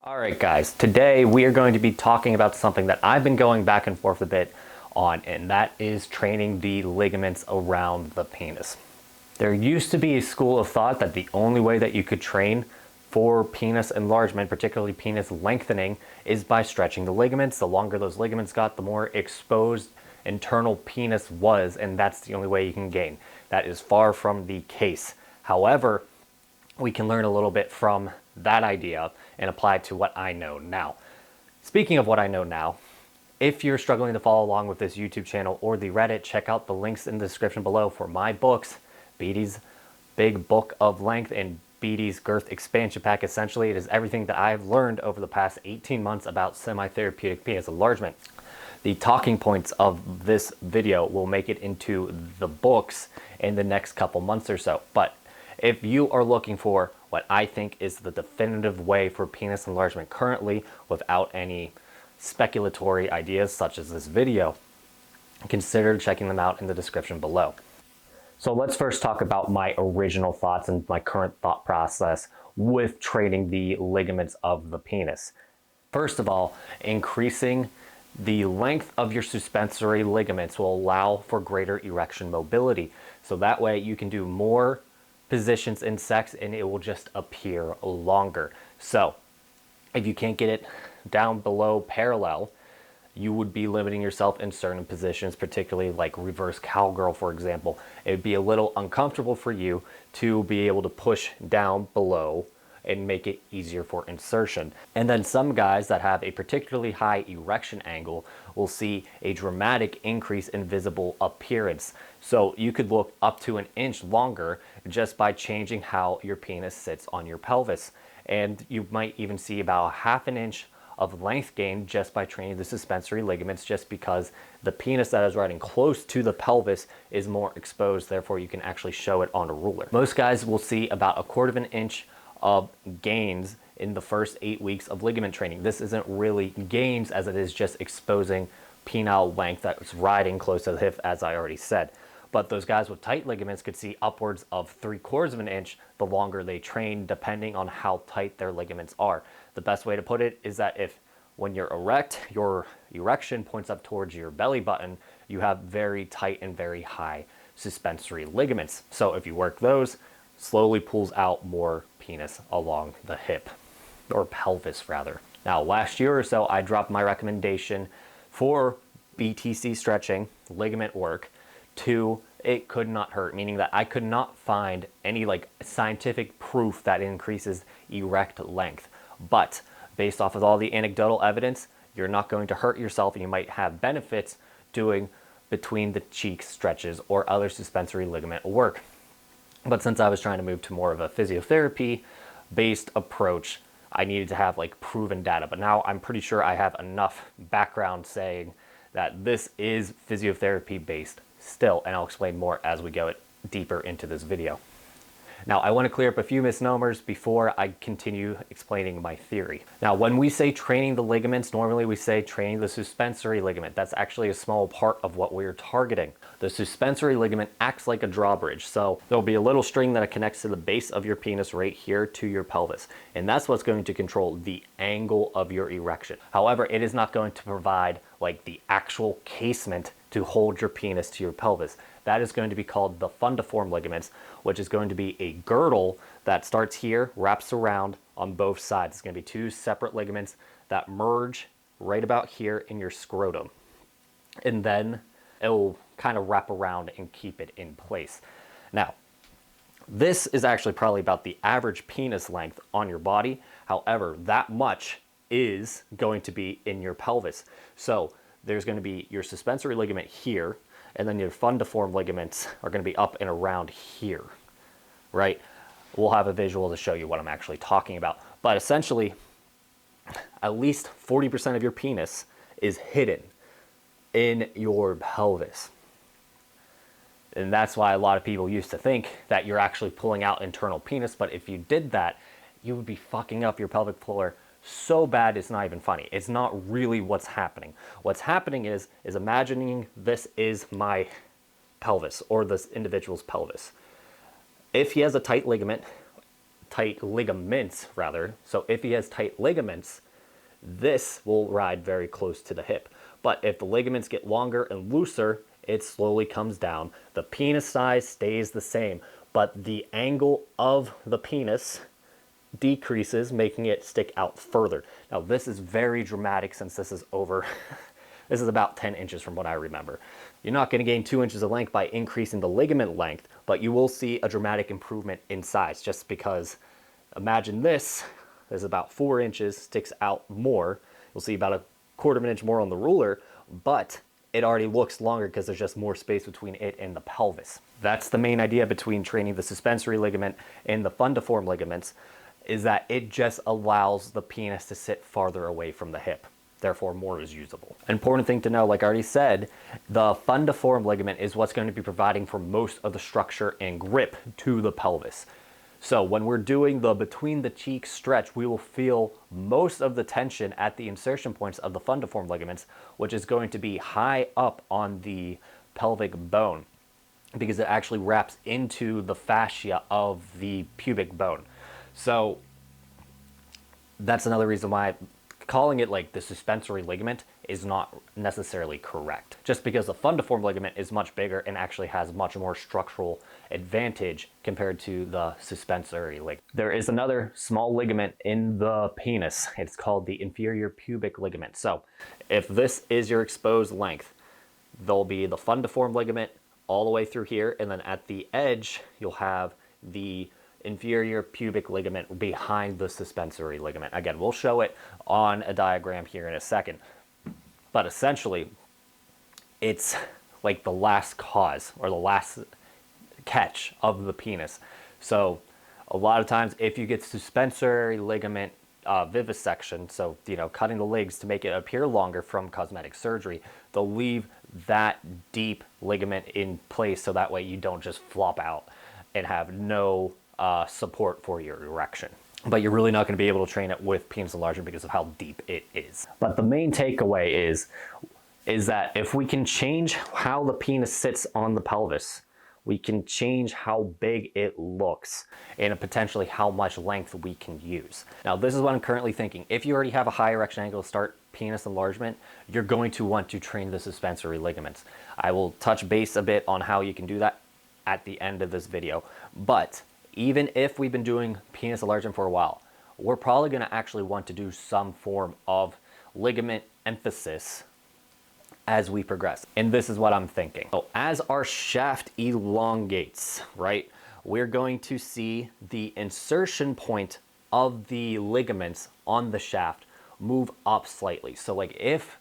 Alright guys, today we are going to be talking about something that I've been going back and forth a bit on, and that is training the ligaments around the penis. There used to be a school of thought that the only way that you could train for penis enlargement, particularly penis lengthening, is by stretching the ligaments. The longer those ligaments got, the more exposed internal penis was, and that's the only way you can gain. That is far from the case. However, we can learn a little bit from that idea and apply it to what I know now. Speaking of what I know now, if you're struggling to follow along with this YouTube channel or the Reddit, check out the links in the description below for my books, BT's Big Book of Length and BT's Girth Expansion Pack. Essentially, it is everything that I've learned over the past 18 months about semi-therapeutic penis enlargement. The talking points of this video will make it into the books in the next couple months or so. But if you are looking for what I think is the definitive way for penis enlargement currently, without any speculatory ideas such as this video, consider checking them out in the description below. So let's first talk about my original thoughts and my current thought process with training the ligaments of the penis. First of all, increasing the length of your suspensory ligaments will allow for greater erection mobility. So that way you can do more positions in sex and it will just appear longer. So if you can't get it down below parallel, you would be limiting yourself in certain positions, particularly like reverse cowgirl, for example. It would be a little uncomfortable for you to be able to push down below and make it easier for insertion. And then some guys that have a particularly high erection angle will see a dramatic increase in visible appearance. So you could look up to an inch longer just by changing how your penis sits on your pelvis. And you might even see about half an inch of length gain just by training the suspensory ligaments, just because the penis that is riding close to the pelvis is more exposed, therefore you can actually show it on a ruler. Most guys will see about 1/4 of an inch of gains in the first 8 weeks of ligament training. This isn't really gains as it is just exposing penile length that's riding close to the hip, as I already said. But those guys with tight ligaments could see upwards of 3/4 of an inch the longer they train, depending on how tight their ligaments are. The best way to put it is that if when you're erect, your erection points up towards your belly button, you have very tight and very high suspensory ligaments. So if you work those, slowly pulls out more penis along the hip, or pelvis rather. Now, last year or so, I dropped my recommendation for BTC stretching ligament work to it could not hurt, meaning that I could not find any like scientific proof that increases erect length. But based off of all the anecdotal evidence, you're not going to hurt yourself and you might have benefits doing between the cheek stretches or other suspensory ligament work. But since I was trying to move to more of a physiotherapy based approach, I needed to have like proven data. But now I'm pretty sure I have enough background saying that this is physiotherapy based still, and I'll explain more as we go deeper into this video. Now, I want to clear up a few misnomers before I continue explaining my theory. Now, when we say training the ligaments, normally we say training the suspensory ligament. That's actually a small part of what we're targeting. The suspensory ligament acts like a drawbridge. So there'll be a little string that connects to the base of your penis right here to your pelvis. And that's what's going to control the angle of your erection. However, it is not going to provide like the actual casement to hold your penis to your pelvis. That is going to be called the fundiform ligaments, which is going to be a girdle that starts here, wraps around on both sides. It's going to be two separate ligaments that merge right about here in your scrotum. And then it will kind of wrap around and keep it in place. Now, this is actually probably about the average penis length on your body. However, that much is going to be in your pelvis. So there's going to be your suspensory ligament here, and then your fundiform ligaments are going to be up and around here, right? We'll have a visual to show you what I'm actually talking about. But essentially, at least 40% of your penis is hidden in your pelvis. And that's why a lot of people used to think that you're actually pulling out internal penis, but if you did that, you would be fucking up your pelvic floor so bad it's not even funny. It's not really what's happening. What's happening is imagining this is my pelvis or this individual's pelvis. If he has a tight ligament, tight ligaments rather. So if he has tight ligaments, this will ride very close to the hip. But if the ligaments get longer and looser, it slowly comes down. The penis size stays the same, but the angle of the penis decreases, making it stick out further. Now this is very dramatic since this is over, this is about 10 inches from what I remember. You're not going to gain 2 inches of length by increasing the ligament length, but you will see a dramatic improvement in size just because imagine this is about 4 inches, sticks out more. You'll see about a quarter of an inch more on the ruler, but it already looks longer because there's just more space between it and the pelvis. That's the main idea between training the suspensory ligament and the fundiform ligaments, is that it just allows the penis to sit farther away from the hip. Therefore, more is usable. An important thing to know, like I already said, the fundiform ligament is what's going to be providing for most of the structure and grip to the pelvis. So when we're doing the between the cheeks stretch, we will feel most of the tension at the insertion points of the fundiform ligaments, which is going to be high up on the pelvic bone because it actually wraps into the fascia of the pubic bone. So that's another reason why calling it like the suspensory ligament is not necessarily correct, just because the fundiform ligament is much bigger and actually has much more structural advantage compared to the suspensory ligament. There is another small ligament in the penis. It's called the inferior pubic ligament. So if this is your exposed length, there'll be the fundiform ligament all the way through here, and then at the edge you'll have the inferior pubic ligament behind the suspensory ligament. Again, we'll show it on a diagram here in a second. But essentially, it's like the last cause or the last catch of the penis. So a lot of times if you get suspensory ligament vivisection, so cutting the legs to make it appear longer from cosmetic surgery, they'll leave that deep ligament in place so that way you don't just flop out and have no support for your erection. But you're really not going to be able to train it with penis enlargement because of how deep it is. But the main takeaway is that if we can change how the penis sits on the pelvis, we can change how big it looks and potentially how much length we can use. Now, this is what I'm currently thinking. If you already have a high erection angle to start penis enlargement, you're going to want to train the suspensory ligaments. I will touch base a bit on how you can do that at the end of this video. But even if we've been doing penis enlargement for a while, we're probably going to actually want to do some form of ligament emphasis as we progress. And this is what I'm thinking. So as our shaft elongates, right, we're going to see the insertion point of the ligaments on the shaft move up slightly. So like if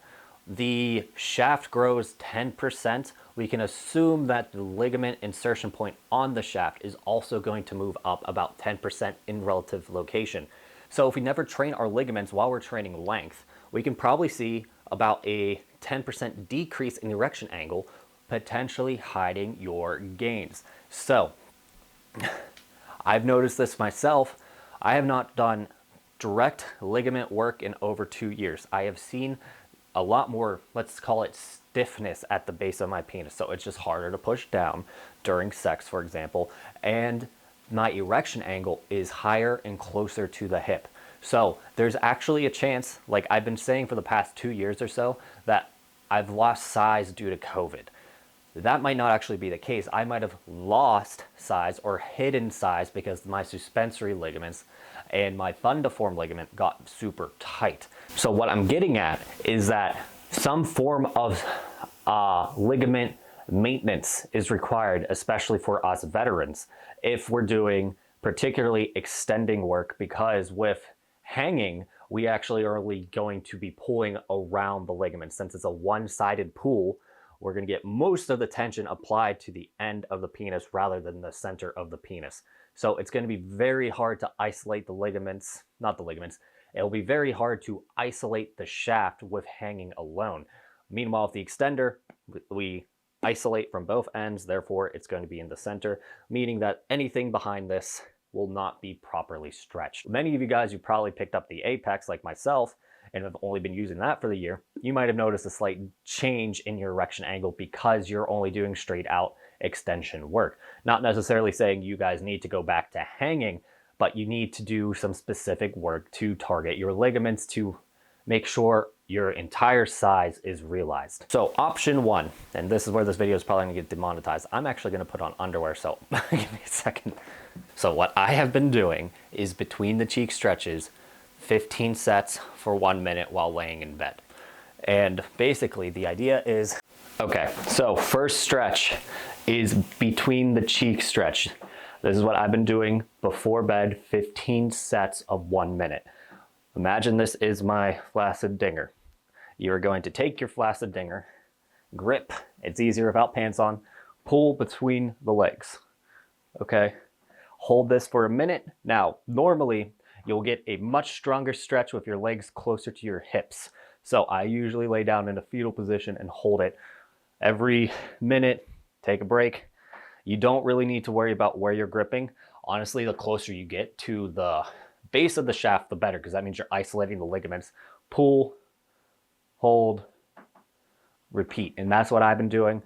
the shaft grows 10%, we can assume that the ligament insertion point on the shaft is also going to move up about 10% in relative location. So if we never train our ligaments while we're training length, we can probably see about a 10% decrease in erection angle, potentially hiding your gains. So I've noticed this myself. I have not done direct ligament work in over 2 years. I have seen a lot more, let's call it stiffness at the base of my penis. So it's just harder to push down during sex, for example. And my erection angle is higher and closer to the hip. So there's actually a chance, like I've been saying for the past 2 years or so, that I've lost size due to COVID. That might not actually be the case. I might have lost size or hidden size because my suspensory ligaments and my fundiform ligament got super tight. So what I'm getting at is that some form of ligament maintenance is required, especially for us veterans, if we're doing particularly extending work, because with hanging, we actually are only going to be pulling around the ligament. Since it's a one-sided pull, we're going to get most of the tension applied to the end of the penis rather than the center of the penis. So it's going to be very hard to isolate the ligaments, not the ligaments. It'll be very hard to isolate the shaft with hanging alone. Meanwhile, with the extender, we isolate from both ends, therefore it's going to be in the center, meaning that anything behind this will not be properly stretched. Many of you guys who probably picked up the Apex like myself and have only been using that for the year, you might have noticed a slight change in your erection angle because you're only doing straight out extension work. Not necessarily saying you guys need to go back to hanging, but you need to do some specific work to target your ligaments to make sure your entire size is realized. So option one, and this is where this video is probably gonna get demonetized. I'm actually gonna put on underwear, so give me a second. So what I have been doing is between the cheek stretches, 15 sets for 1 minute while laying in bed. And basically the idea is, okay, so first stretch is between the cheek stretch. This is what I've been doing before bed, 15 sets of 1 minute. Imagine this is my flaccid dinger. You're going to take your flaccid dinger, grip, it's easier without pants on, pull between the legs, okay? Hold this for a minute. Now, normally you'll get a much stronger stretch with your legs closer to your hips. So I usually lay down in a fetal position and hold it. Every minute, take a break. You don't really need to worry about where you're gripping. Honestly, the closer you get to the base of the shaft, the better, because that means you're isolating the ligaments. Pull, hold, repeat. And that's what I've been doing.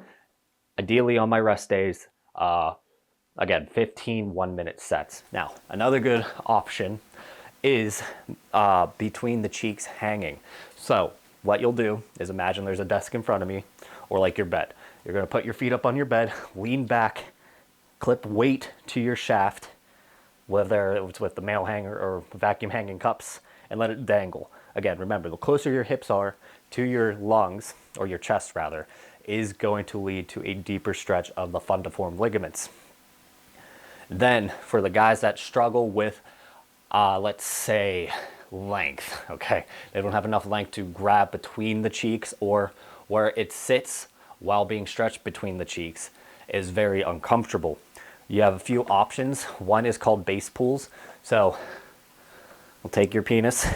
Ideally on my rest days, again, 15 1-minute sets. Now, another good option is between the cheeks hanging. So what you'll do is imagine there's a desk in front of me, or like your bed. You're gonna put your feet up on your bed, lean back, clip weight to your shaft, whether it's with the male hanger or vacuum hanging cups, and let it dangle. Again, remember, the closer your hips are to your lungs, or your chest rather, is going to lead to a deeper stretch of the fundiform ligaments. Then for the guys that struggle with, let's say, length, okay? They don't have enough length to grab between the cheeks, or where it sits while being stretched between the cheeks is very uncomfortable. You have a few options. One is called base pulls. So we'll take your penis,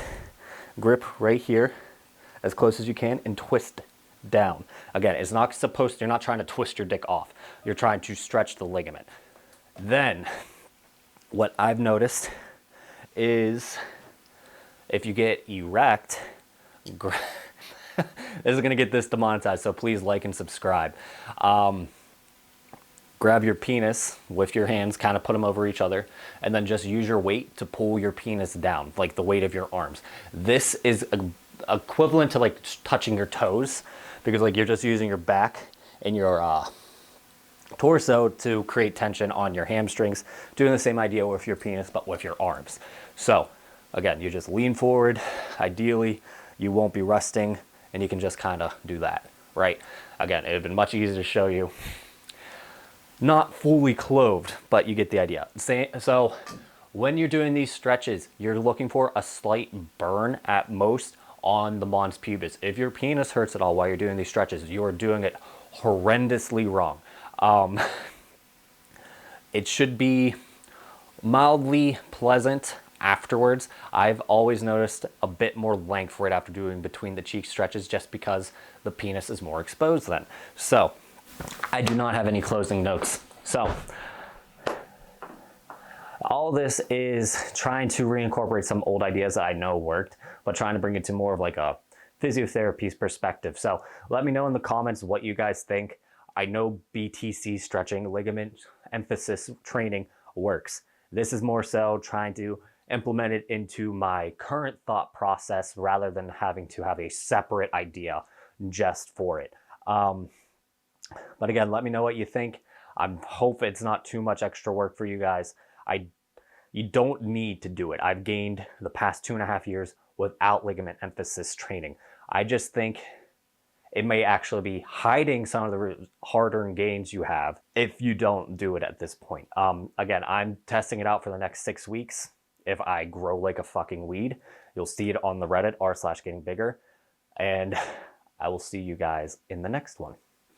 grip right here as close as you can, and twist down. Again, it's not supposed to, you're not trying to twist your dick off. You're trying to stretch the ligament. Then what I've noticed is if you get erect, this is gonna get this demonetized, so please like and subscribe. Grab your penis with your hands, kind of put them over each other, and then just use your weight to pull your penis down, like the weight of your arms. This is equivalent to like touching your toes, because like you're just using your back and your torso to create tension on your hamstrings, doing the same idea with your penis but with your arms. So again, you just lean forward. Ideally you won't be resting, and you can just kind of do that, right? Again, it would have been much easier to show you not fully clothed, but you get the idea. So when you're doing these stretches, you're looking for a slight burn at most on the mons pubis. If your penis hurts at all while you're doing these stretches, you are doing it horrendously wrong. It should be mildly pleasant afterwards. I've always noticed a bit more length right after doing between the cheek stretches, just because the penis is more exposed then. So I do not have any closing notes. So all this is trying to reincorporate some old ideas that I know worked, but trying to bring it to more of like a physiotherapy perspective. So let me know in the comments what you guys think. I know BTC stretching, ligament emphasis training works. This is more so trying to implement it into my current thought process rather than having to have a separate idea just for it. But again, let me know what you think. I hope it's not too much extra work for you guys. You don't need to do it. I've gained the past 2.5 years without ligament emphasis training. I just think it may actually be hiding some of the hard-earned gains you have if you don't do it at this point. Again, I'm testing it out for the next 6 weeks. If I grow like a fucking weed, you'll see it on the Reddit r/gettingbigger. And I will see you guys in the next one.